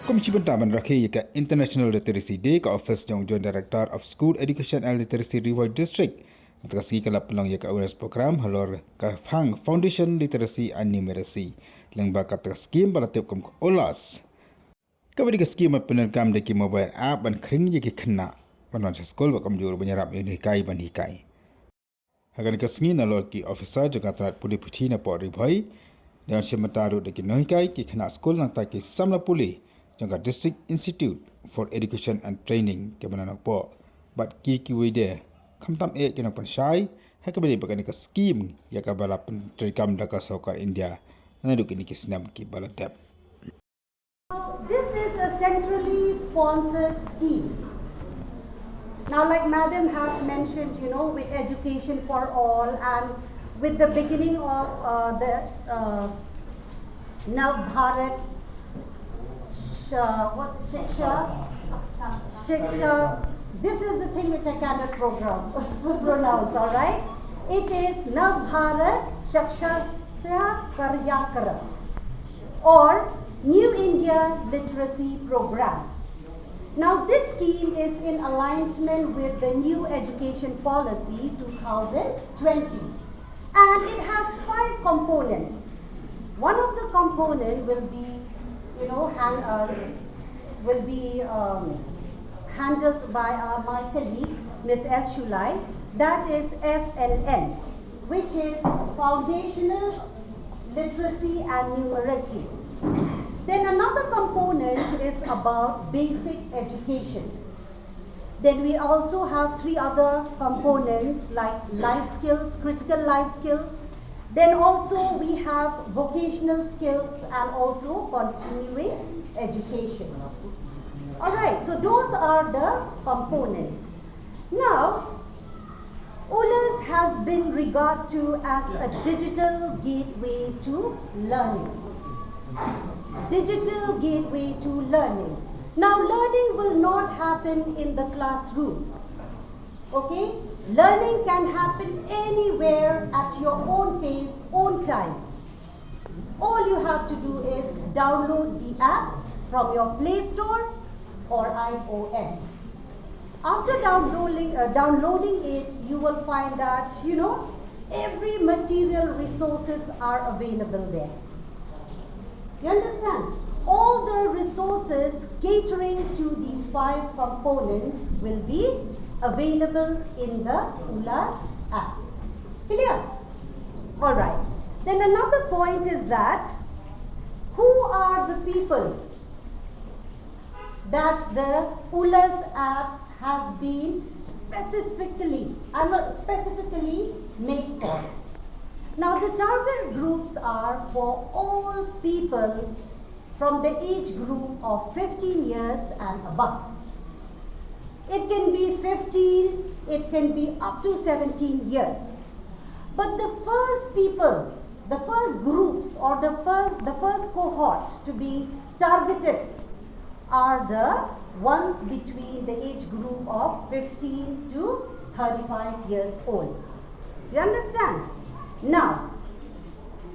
Komisi Bentaman Rakhi ke International Literacy Day ke Office Joint Director of School Education and Literacy Ribhoi District. Terkasi ke lapang ya ke Ullas program halor ke Khring Foundation Literacy and Numeracy. Lyngba ke terkasi balatip ke Ullas. Kabadi ke skim penerkam deki mobile app dan Khring ya ke Khynnah. Banan Skul bakam juru penyerap Jinghikai ban hikai. Hagan ke sengi nalor ki officer juga terat pulih putih na por Ribhoi. Dan semataru deki Jinghikai ki Khynnah Skul nang tak ki samla pulih. Jangka District Institute for Education and Training ke mana nak po bat ki wede khamtam e ke nak panshai ha ke bali bakani ka scheme ya ka bala pentrikam daka sokar India na duk ni ki snam ki bala tap. This is a centrally sponsored scheme. Now, like Madam have mentioned, with education for all and with the beginning of the Nav Bharat Shiksha. This is the thing which I cannot pronounce, alright? It is Nav Bharat Shiksha Karyakara or New India Literacy Program. Now this scheme is in alignment with the new education policy 2020 and it has 5 components. One of the component will be handled by my colleague, Ms. S. Shulai. That is FLN, which is Foundational Literacy and Numeracy. Then another component is about basic education. Then we also have 3 other components like life skills, critical life skills. Then also we have vocational skills and also continuing education. Alright, so those are the components. Now, Ullas has been regarded to as a digital gateway to learning. Digital gateway to learning. Now, learning will not happen in the classrooms. Okay? Learning can happen anywhere at your own pace, own time. All you have to do is download the apps from your Play Store or iOS. After downloading it, you will find that, every material resources are available there. You understand? All the resources catering to these 5 components will be available in the Ullas app. Clear? Alright. Then another point is that who are the people that the Ullas apps has been specifically made for? Now the target groups are for all people from the age group of 15 years and above. It can be 15, it can be up to 17 years. But the first people, the first groups or the first cohort to be targeted are the ones between the age group of 15 to 35 years old. You understand? Now,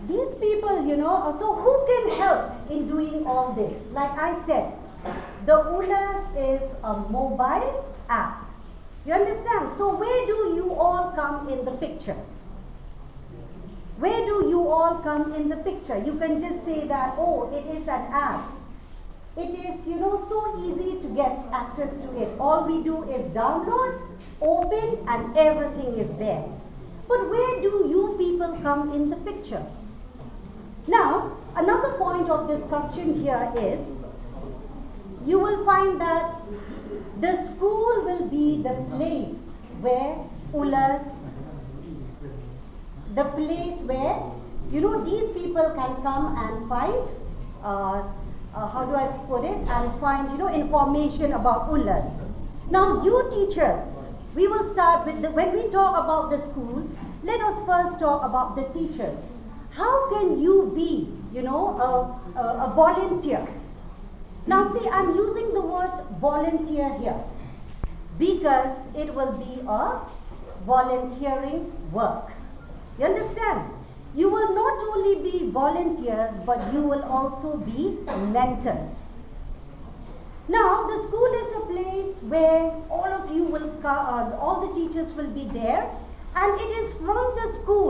these people, so who can help in doing all this? Like I said, the Ullas is a mobile app. You understand? So where do you all come in the picture? Where do you all come in the picture? You can just say that, oh, it is an app. It is, so easy to get access to it. All we do is download, open, and everything is there. But where do you people come in the picture? Now, another point of discussion here is, you will find that the school will be the place where Ullas, the place where, these people can come and find, how do I put it, and find, information about Ullas. Now, you teachers, we will start with, when we talk about the school, let us first talk about the teachers. How can you be, a volunteer? Now see, I'm using the word volunteer here because it will be a volunteering work. You understand? You will not only be volunteers, but you will also be mentors. the school is a place where all of you will, all the teachers will be there, and it is from the school